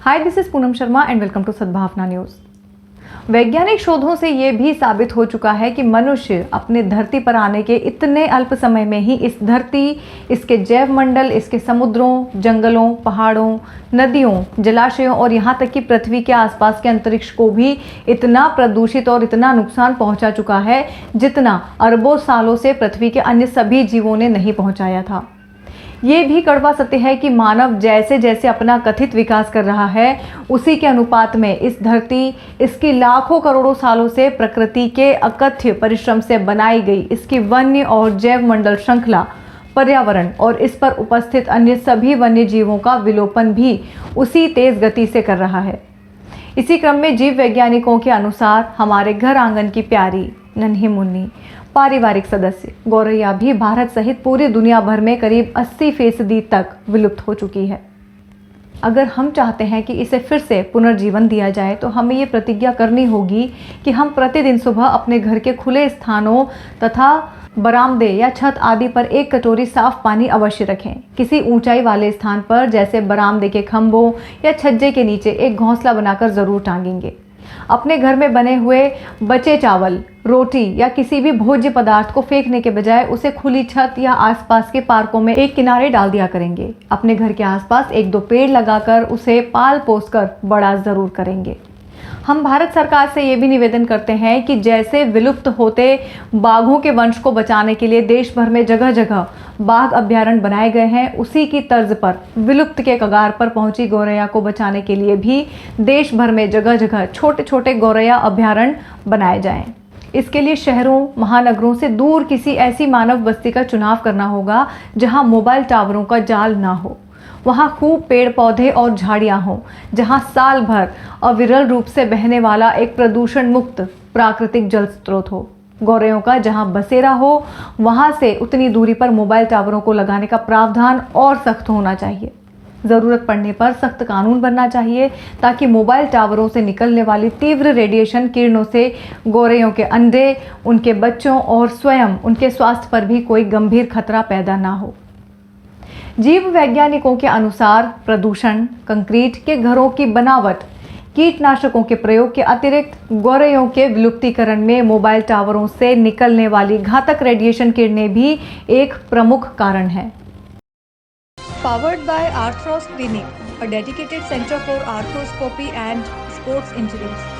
Hi, this is Poonam Sharma and welcome to Sadbhavna news. वैज्ञानिक शोधों से ये भी साबित हो चुका है कि मनुष्य अपने धरती पर आने के इतने अल्प समय में ही इस धरती, इसके जैव मंडल, इसके समुद्रों, जंगलों, पहाड़ों, नदियों, जलाशयों और यहाँ तक कि पृथ्वी के आसपास के अंतरिक्ष को भी इतना प्रदूषित और इतना नुकसान पहुँचा चुका है जितना अरबों सालों से पृथ्वी के अन्य सभी जीवों ने नहीं पहुँचाया था। ये भी कड़वा सत्य है कि मानव जैसे जैसे अपना कथित विकास कर रहा है, उसी के अनुपात में इस धरती, इसकी लाखों करोड़ों सालों से प्रकृति के अकथ्य परिश्रम से बनाई गई इसकी वन्य और जैव मंडल श्रृंखला, पर्यावरण और इस पर उपस्थित अन्य सभी वन्य जीवों का विलोपन भी उसी तेज गति से कर रहा है। इसी क्रम में जीव वैज्ञानिकों के अनुसार हमारे घर आंगन की प्यारी नन्ही मुन्नी पारिवारिक सदस्य गौरैया भी भारत सहित पूरी दुनिया भर में करीब 80% तक विलुप्त हो चुकी है। अगर हम चाहते हैं कि इसे फिर से पुनर्जीवन दिया जाए तो हमें ये प्रतिज्ञा करनी होगी कि हम प्रतिदिन सुबह अपने घर के खुले स्थानों तथा बरामदे या छत आदि पर एक कटोरी साफ पानी अवश्य रखें। किसी ऊंचाई वाले स्थान पर जैसे बरामदे के खंभों या छज्जे के नीचे एक घोंसला बनाकर जरूर टांगेंगे। अपने घर में बने हुए बचे चावल, रोटी या किसी भी भोज्य पदार्थ को फेंकने के बजाय उसे खुली छत या आसपास के पार्कों में एक किनारे डाल दिया करेंगे। अपने घर के आसपास 1-2 पेड़ लगाकर उसे पाल पोस कर बड़ा जरूर करेंगे। हम भारत सरकार से ये भी निवेदन करते हैं कि जैसे विलुप्त होते बाघों के वंश को बचाने के लिए देश भर में जगह जगह बाघ अभ्यारण्य बनाए गए हैं, उसी की तर्ज पर विलुप्त के कगार पर पहुंची गौरैया को बचाने के लिए भी देश भर में जगह जगह छोटे छोटे गौरैया अभ्यारण्य बनाए जाएं। इसके लिए शहरों, महानगरों से दूर किसी ऐसी मानव बस्ती का चुनाव करना होगा जहां मोबाइल टावरों का जाल ना हो, वहाँ खूब पेड़ पौधे और झाड़ियाँ हों, जहाँ साल भर अविरल रूप से बहने वाला एक प्रदूषण मुक्त प्राकृतिक जल स्रोत हो। गौरैयों का जहाँ बसेरा हो, वहाँ से उतनी दूरी पर मोबाइल टावरों को लगाने का प्रावधान और सख्त होना चाहिए। ज़रूरत पड़ने पर सख्त कानून बनना चाहिए ताकि मोबाइल टावरों से निकलने वाली तीव्र रेडिएशन किरणों से गौरैयों के अंडे, उनके बच्चों और स्वयं उनके स्वास्थ्य पर भी कोई गंभीर खतरा पैदा ना हो। जीव वैज्ञानिकों के अनुसार प्रदूषण, कंक्रीट के घरों की बनावट, कीटनाशकों के प्रयोग के अतिरिक्त गौरैयों के विलुप्तीकरण में मोबाइल टावरों से निकलने वाली घातक रेडिएशन किरणें भी एक प्रमुख कारण है। Powered by Arthros Clinic, a dedicated center for arthroscopy and sports injuries.